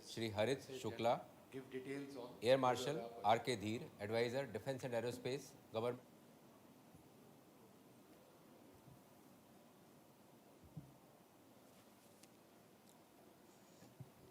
Shri Harit Shukla, give details on Air Marshal R.K. Dheer, Advisor, Defence and Aerospace, Government.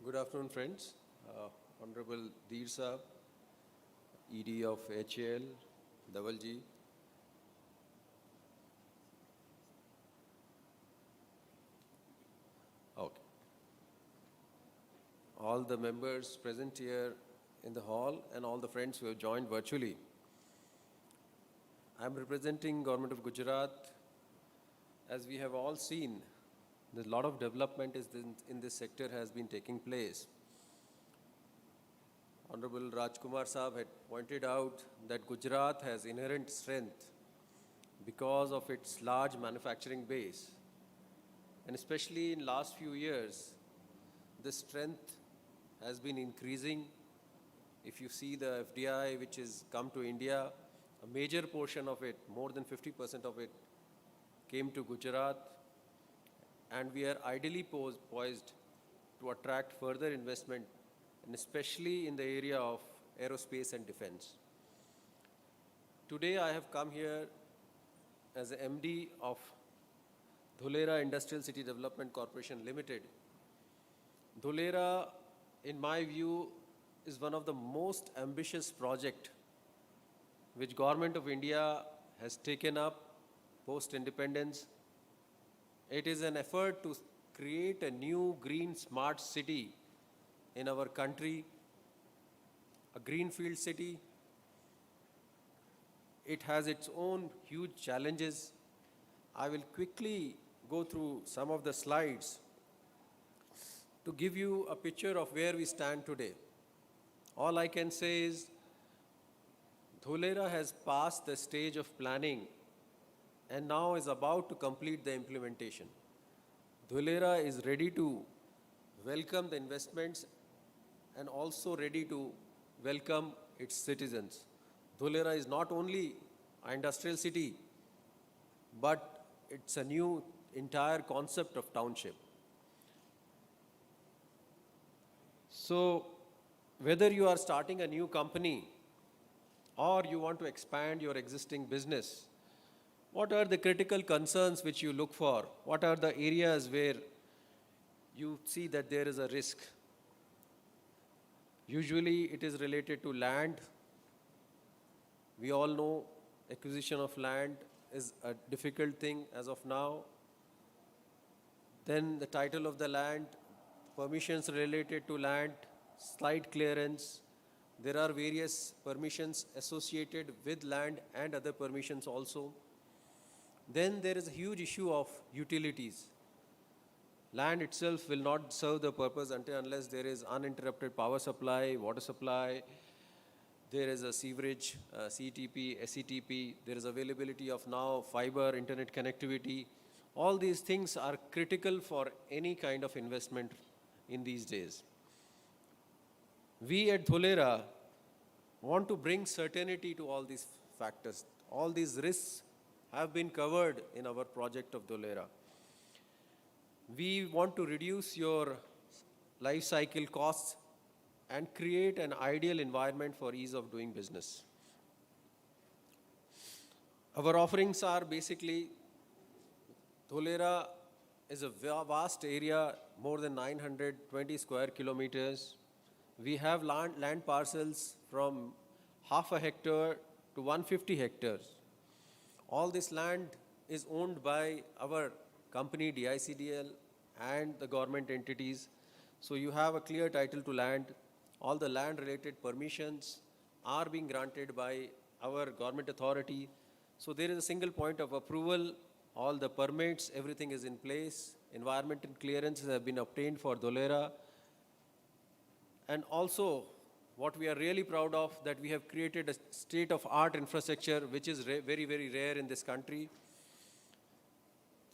Good afternoon, friends. Honorable Dheer Saab, ED of HAL, Dhaval ji. Okay. All the members present here in the hall and all the friends who have joined virtually. I am representing Government of Gujarat. As we have all seen, a lot of development in this sector has been taking place. Honorable Rajkumar Saab had pointed out that Gujarat has inherent strength because of its large manufacturing base. And especially in last few years, this strength has been increasing. If you see the FDI which has come to India, a major portion of it, more than 50% of it, came to Gujarat. And we are ideally poised to attract further investment, and especially in the area of aerospace and defense. Today I have come here as a MD of Dholera Industrial City Development Corporation Limited. Dholera, in my view, is one of the most ambitious projects which Government of India has taken up post-independence. It is an effort to create a new green smart city in our country, a greenfield city. It has its own huge challenges. I will quickly go through some of the slides to give you a picture of where we stand today. All I can say is Dholera has passed the stage of planning and now is about to complete the implementation. Dholera is ready to welcome the investments and also ready to welcome its citizens. Dholera is not only an industrial city, but it's a new entire concept of township. So, whether you are starting a new company or you want to expand your existing business, what are the critical concerns which you look for? What are the areas where you see that there is a risk? Usually it is related to land. We all know acquisition of land is a difficult thing as of now. Then the title of the land, permissions related to land, site clearance. There are various permissions associated with land and other permissions also. Then there is a huge issue of utilities. Land itself will not serve the purpose until unless there is uninterrupted power supply, water supply, there is a sewerage, CTP, SCTP, there is availability of now fiber, internet connectivity. All these things are critical for any kind of investment in these days. We at Dholera want to bring certainty to all these factors. All these risks have been covered in our project of Dholera. We want to reduce your life cycle costs and create an ideal environment for ease of doing business. Our offerings are basically, Dholera is a vast area, more than 920 square kilometers. We have land parcels from half a hectare to 150 hectares. All this land is owned by our company DICDL and the government entities. So you have a clear title to land. All the land related permissions are being granted by our government authority. So there is a single point of approval. All the permits, everything is in place. Environmental clearances have been obtained for Dholera. And also, what we are really proud of, that we have created a state-of-art infrastructure, which is very, very rare in this country.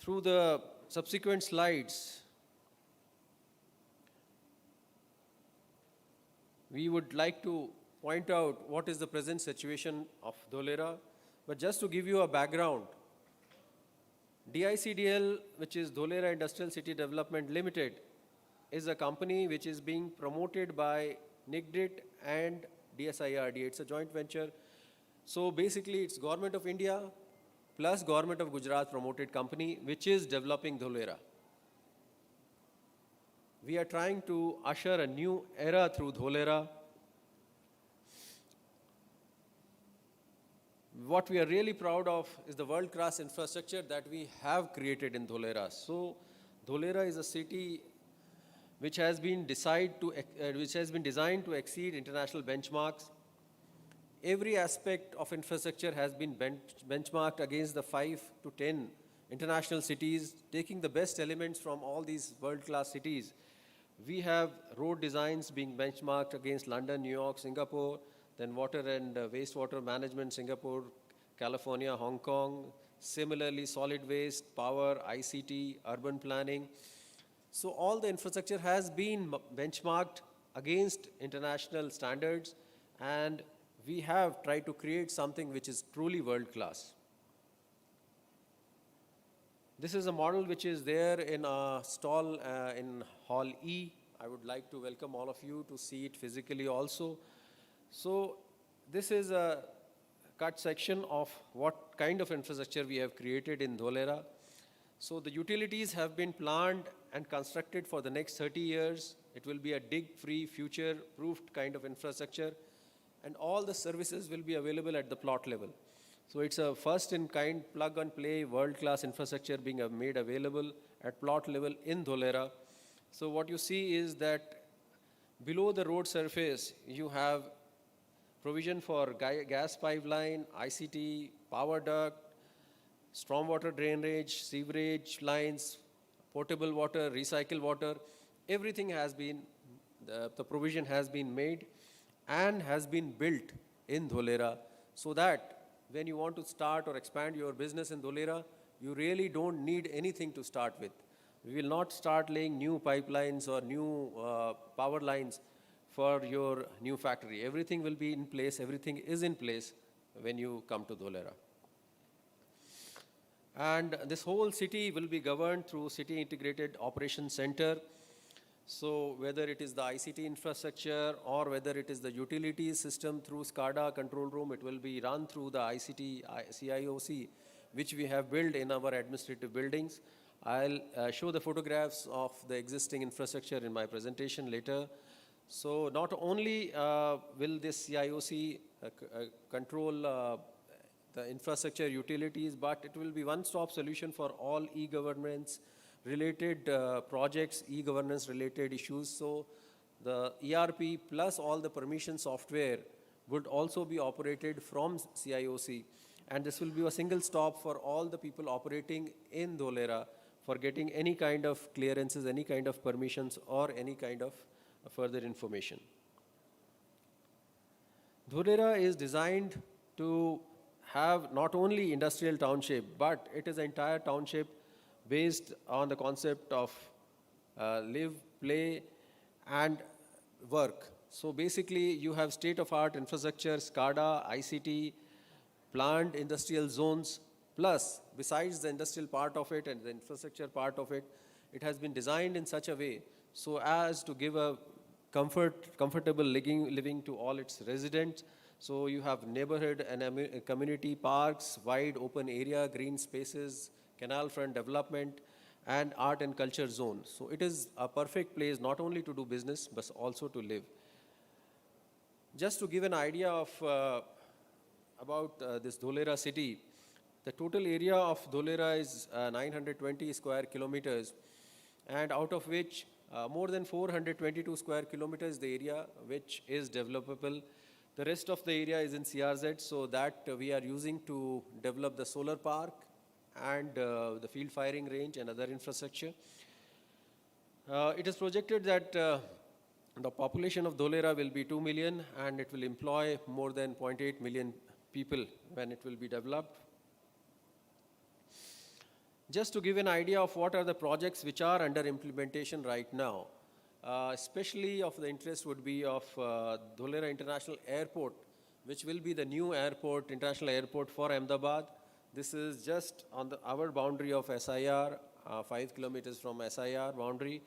Through the subsequent slides, we would like to point out what is the present situation of Dholera. But just to give you a background, DICDL, which is Dholera Industrial City Development Limited, is a company which is being promoted by NIGDIT and DSIRD. It's a joint venture. So basically, it's Government of India plus Government of Gujarat promoted company which is developing Dholera. We are trying to usher a new era through Dholera. What we are really proud of is the world-class infrastructure that we have created in Dholera. So Dholera is a city which has been designed to exceed international benchmarks. Every aspect of infrastructure has been benchmarked against the 5 to 10 international cities, taking the best elements from all these world-class cities. We have road designs being benchmarked against London, New York, Singapore, then water and wastewater management, Singapore, California, Hong Kong. Similarly, solid waste, power, ICT, urban planning. So all the infrastructure has been benchmarked against international standards, and we have tried to create something which is truly world-class. This is a model which is there in a stall in Hall E. I would like to welcome all of you to see it physically also. So this is a cut section of what kind of infrastructure we have created in Dholera. So the utilities have been planned and constructed for the next 30 years. It will be a dig-free, future-proofed kind of infrastructure, and all the services will be available at the plot level. So it's a first-in-kind, plug-and-play, world-class infrastructure being made available at plot level in Dholera. So what you see is that below the road surface, you have provision for gas pipeline, ICT, power duct, stormwater drainage, sewerage lines, potable water, recycled water. Everything has been, the provision has been made and has been built in Dholera, so that when you want to start or expand your business in Dholera, you really don't need anything to start with. We will not start laying new pipelines or new power lines for your new factory. Everything will be in place, everything is in place when you come to Dholera. And this whole city will be governed through City Integrated Operations Center. So whether it is the ICT infrastructure or whether it is the utilities system through SCADA control room, it will be run through the ICT CIOC, which we have built in our administrative buildings. I'll show the photographs of the existing infrastructure in my presentation later. So not only will this CIOC control the infrastructure utilities, but it will be one-stop solution for all e-governance related projects, e-governance related issues. So the ERP plus all the permission software would also be operated from CIOC, and this will be a single stop for all the people operating in Dholera for getting any kind of clearances, any kind of permissions, or any kind of further information. Dholera is designed to have not only industrial township, but it is an entire township based on the concept of live, play, and work. So basically, you have state-of-art infrastructure, SCADA, ICT, planned industrial zones, plus besides the industrial part of it and the infrastructure part of it, it has been designed in such a way so as to give a comfortable living to all its residents. So you have neighborhood and community parks, wide open area, green spaces, canal front development, and art and culture zone. So it is a perfect place not only to do business, but also to live. Just to give an idea of about this Dholera city, the total area of Dholera is 920 square kilometers, and out of which more than 422 square kilometers the area which is developable. The rest of the area is in CRZ, so that we are using to develop the solar park and the field firing range and other infrastructure. It is projected that the population of Dholera will be 2 million, and it will employ more than 0.8 million people when it will be developed. Just to give an idea of what are the projects which are under implementation right now, especially of the interest would be of Dholera International Airport, which will be the new airport, international airport for Ahmedabad. This is just on our boundary of SIR, 5 kilometers from SIR boundary.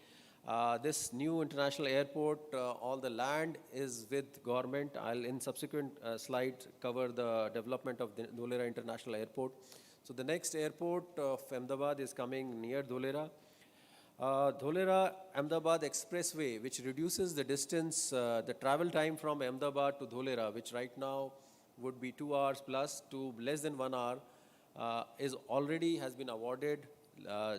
This new international airport, all the land is with government. I'll in subsequent slides cover the development of the Dholera International Airport. So the next airport of Ahmedabad is coming near Dholera. Dholera Ahmedabad Expressway, which reduces the distance, the travel time from Ahmedabad to Dholera, which right now would be 2 hours plus to less than 1 hour, is already has been awarded.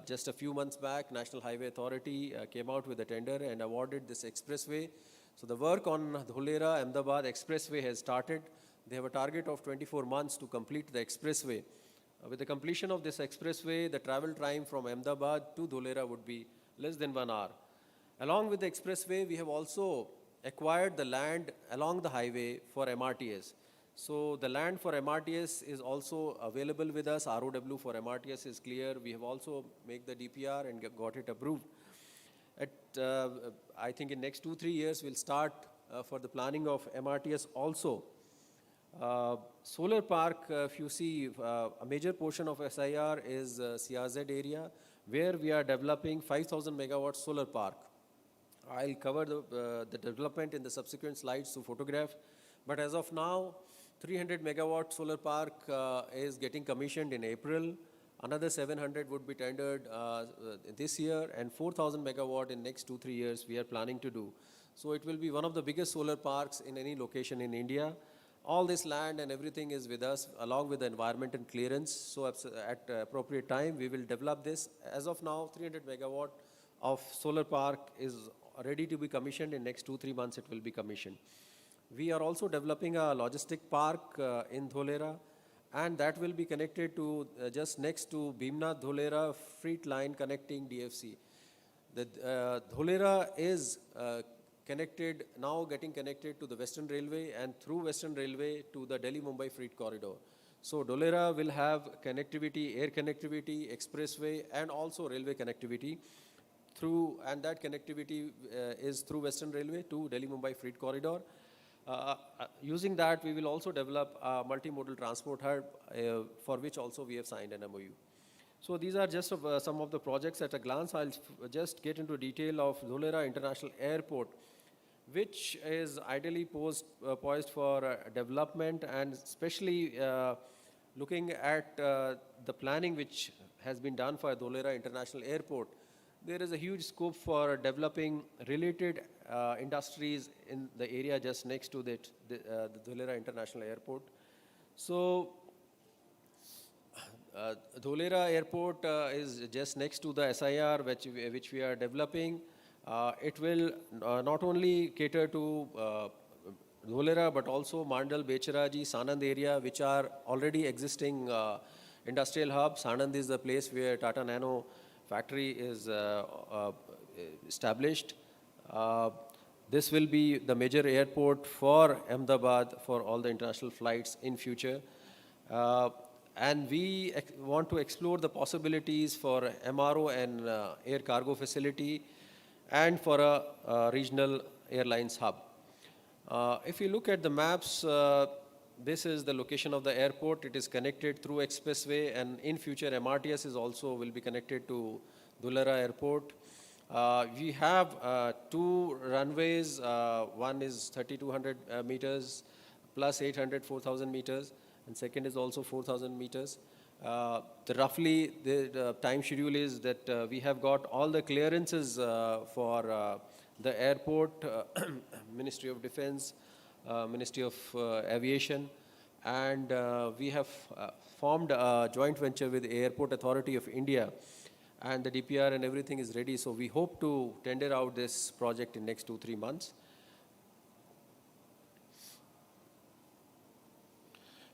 Just a few months back, National Highway Authority came out with a tender and awarded this expressway. So the work on Dholera Ahmedabad Expressway has started. They have a target of 24 months to complete the expressway. With the completion of this expressway, the travel time from Ahmedabad to Dholera would be less than 1 hour. Along with the expressway, we have also acquired the land along the highway for MRTS. So the land for MRTS is also available with us. ROW for MRTS is clear. We have also made the DPR and got it approved. I think in next 2-3 years, we'll start for the planning of MRTS also. Solar park, if you see, a major portion of SIR is CRZ area, where we are developing 5,000 megawatt solar park. I'll cover the development in the subsequent slides to photograph. But as of now, 300 megawatt solar park is getting commissioned in April. Another 700 would be tendered this year, and 4,000 megawatt in next 2-3 years we are planning to do. So it will be one of the biggest solar parks in any location in India. All this land and everything is with us along with the environment and clearance. So at appropriate time, we will develop this. As of now, 300 megawatt of solar park is ready to be commissioned. In next 2-3 months, it will be commissioned. We are also developing a logistic park in Dholera, and that will be connected to just next to Bhimnath-Dholera freight line connecting DFC. The Dholera is connected, now getting connected to the Western Railway, and through Western Railway to the Delhi-Mumbai freight corridor. So Dholera will have connectivity, air connectivity, expressway, and also railway connectivity through, and that connectivity is through Western Railway to Delhi-Mumbai freight corridor. Using that, we will also develop a multimodal transport hub for which also we have signed an MOU. So these are just some of the projects at a glance. I'll just get into detail of Dholera International Airport, which is ideally poised for development, and especially looking at the planning which has been done for Dholera International Airport. There is a huge scope for developing related industries in the area just next to the Dholera International Airport. So Dholera Airport is just next to the SIR which we are developing. It will not only cater to Dholera but also Mandal, Becharaji, Sanand area, which are already existing industrial hubs. Sanand is the place where Tata Nano factory is established. This will be the major airport for Ahmedabad for all the international flights in future. And we want to explore the possibilities for MRO and air cargo facility and for a regional airlines hub. If you look at the maps, this is the location of the airport. It is connected through expressway, and in future MRTS is also will be connected to Dholera Airport. We have 2 runways. One is 3,200 meters plus 800, 4,000 meters, and second is also 4,000 meters. Roughly the time schedule is that we have got all the clearances for the airport, Ministry of Defense, Ministry of Aviation, and we have formed a joint venture with the Airport Authority of India, and the DPR and everything is ready. So we hope to tender out this project in next 2-3 months.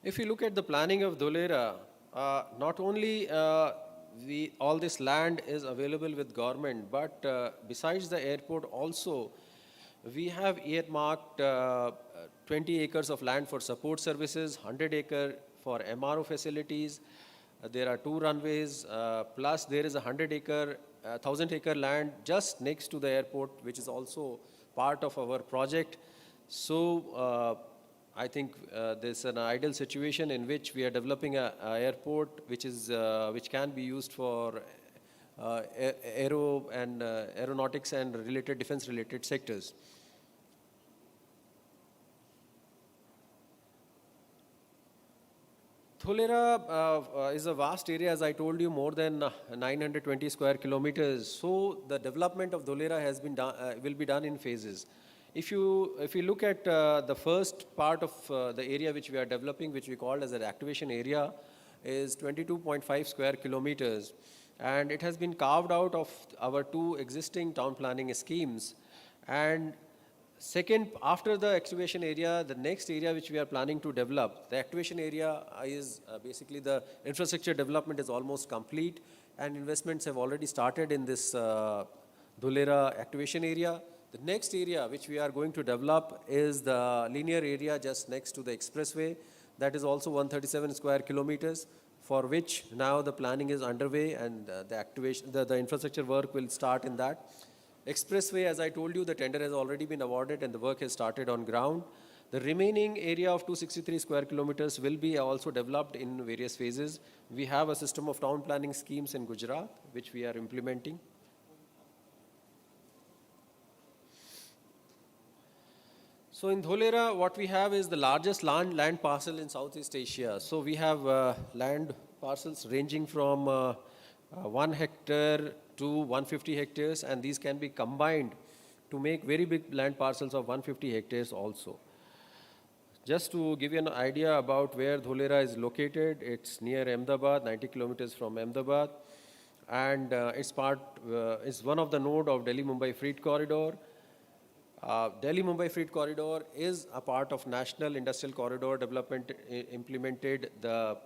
If you look at the planning of Dholera, not only all this land is available with government, but besides the airport also, we have earmarked 20 acres of land for support services, 100 acre for MRO facilities. There are 2 runways, plus there is a 1,000 acre land just next to the airport, which is also part of our project. So I think there's an ideal situation in which we are developing an airport which can be used for aeronautics and related defense-related sectors. Dholera is a vast area, as I told you, more than 920 square kilometers. So the development of Dholera has been done, will be done in phases. If you look at the first part of the area which we are developing, which we call as an activation area, is 22.5 square kilometers, and it has been carved out of our two existing town planning schemes. And second, after the activation area, the next area which we are planning to develop, the activation area is basically the infrastructure development is almost complete, and investments have already started in this Dholera activation area. The next area which we are going to develop is the linear area just next to the expressway. That is also 137 square kilometers, for which now the planning is underway, and the infrastructure work will start in that. Expressway, as I told you, the tender has already been awarded and the work has started on ground. The remaining area of 263 square kilometers will be also developed in various phases. We have a system of town planning schemes in Gujarat, which we are implementing. So in Dholera, what we have is the largest land parcel in Southeast Asia. So we have land parcels ranging from 1 hectare to 150 hectares, and these can be combined to make very big land parcels of 150 hectares also. Just to give you an idea about where Dholera is located, it's near Ahmedabad, 90 kilometers from Ahmedabad, and it's one of the node of Delhi-Mumbai Freight Corridor. Delhi-Mumbai Freight Corridor is a part of National Industrial Corridor development implemented, the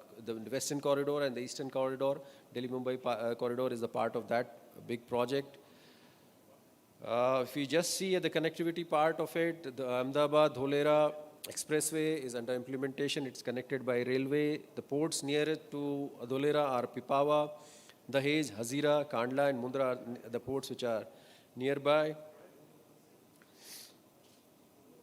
Western Corridor and the Eastern Corridor. Delhi-Mumbai Corridor is a part of that big project. If you just see at the connectivity part of it, the Ahmedabad-Dholera Expressway is under implementation. It's connected by railway. The ports near to Dholera are Pipavav, Dahej, Hazira, Kandla, and Mundra are the ports which are nearby.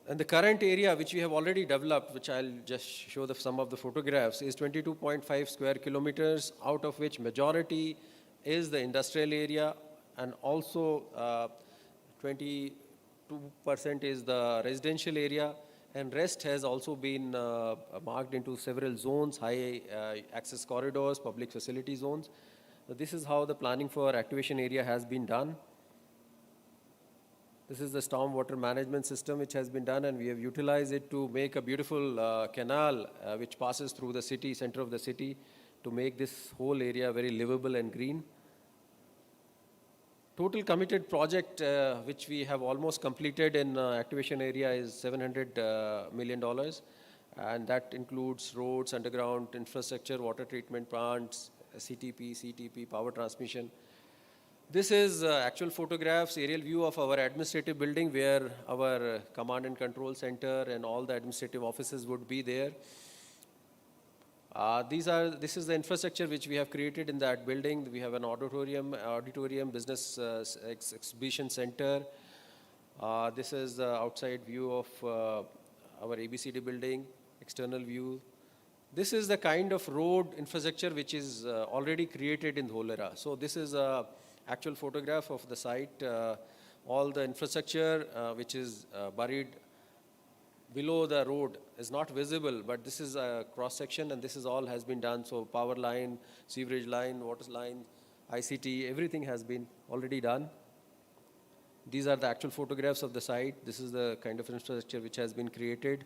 And the current area which we have already developed, which I'll just show some of the photographs, is 22.5 square kilometers, out of which majority is the industrial area, and also 22% is the residential area, and rest has also been marked into several zones, high access corridors, public facility zones. So this is how the planning for activation area has been done. This is the stormwater management system which has been done, and we have utilized it to make a beautiful canal which passes through the city, center of the city, to make this whole area very livable and green. Total committed project which we have almost completed in activation area is $700 million, and that includes roads, underground infrastructure, water treatment plants, CTP, power transmission. This is actual photographs, aerial view of our administrative building, where our command and control center and all the administrative offices would be there. This is the infrastructure which we have created in that building. We have an auditorium, business exhibition center. This is the outside view of our ABCD building, external view. This is the kind of road infrastructure which is already created in Dholera. So this is a actual photograph of the site. All the infrastructure which is buried below the road is not visible, but this is a cross section, and this is all has been done. So power line, sewerage line, water line, ICT, everything has been already done. These are the actual photographs of the site. This is the kind of infrastructure which has been created.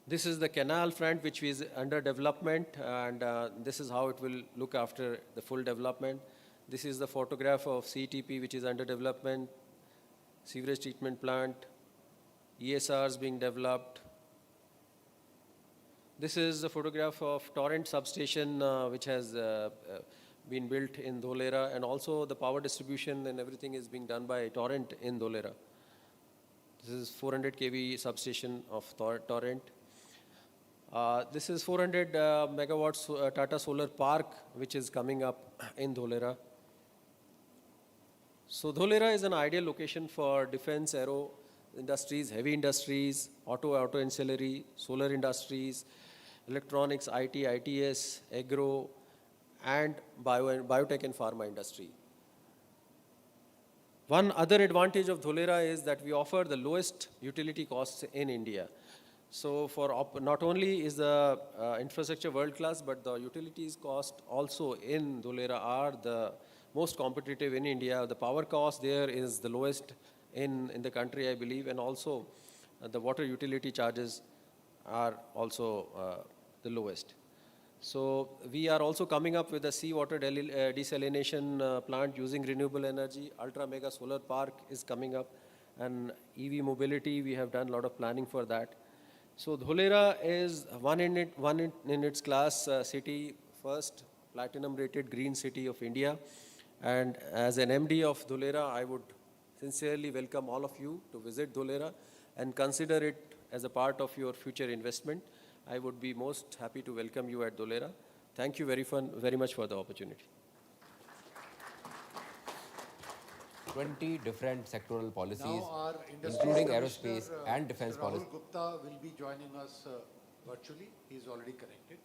This is the canal front which is under development, and this is how it will look after the full development. This is the photograph of CTP which is under development, sewerage treatment plant, ESRs being developed. This is the photograph of Torrent substation which has been built in Dholera, and also the power distribution and everything is being done by Torrent in Dholera. This is 400 kV substation of Torrent. This is 400 megawatts Tata Solar Park which is coming up in Dholera. So Dholera is an ideal location for defense, aero industries, heavy industries, auto ancillary, solar industries, electronics, IT, ITS, agro, and biotech and pharma industry. One other advantage of Dholera is that we offer the lowest utility costs in India. So not only is the infrastructure world class, but the utilities cost also in Dholera are the most competitive in India. The power cost there is the lowest in the country, I believe, and also the water utility charges are also the lowest. So we are also coming up with a seawater desalination plant using renewable energy. Ultra mega solar park is coming up, and EV mobility, we have done a lot of planning for that. So Dholera is one in its class city, first platinum rated green city of India. And as an MD of Dholera, I would sincerely welcome all of you to visit Dholera and consider it as a part of your future investment. I would be most happy to welcome you at Dholera. Thank you very much for the opportunity. 20 different sectoral policies, Now our Industries including Commissioner, aerospace and defense Mr. policy. Rahul Gupta will be joining us virtually. He is already connected.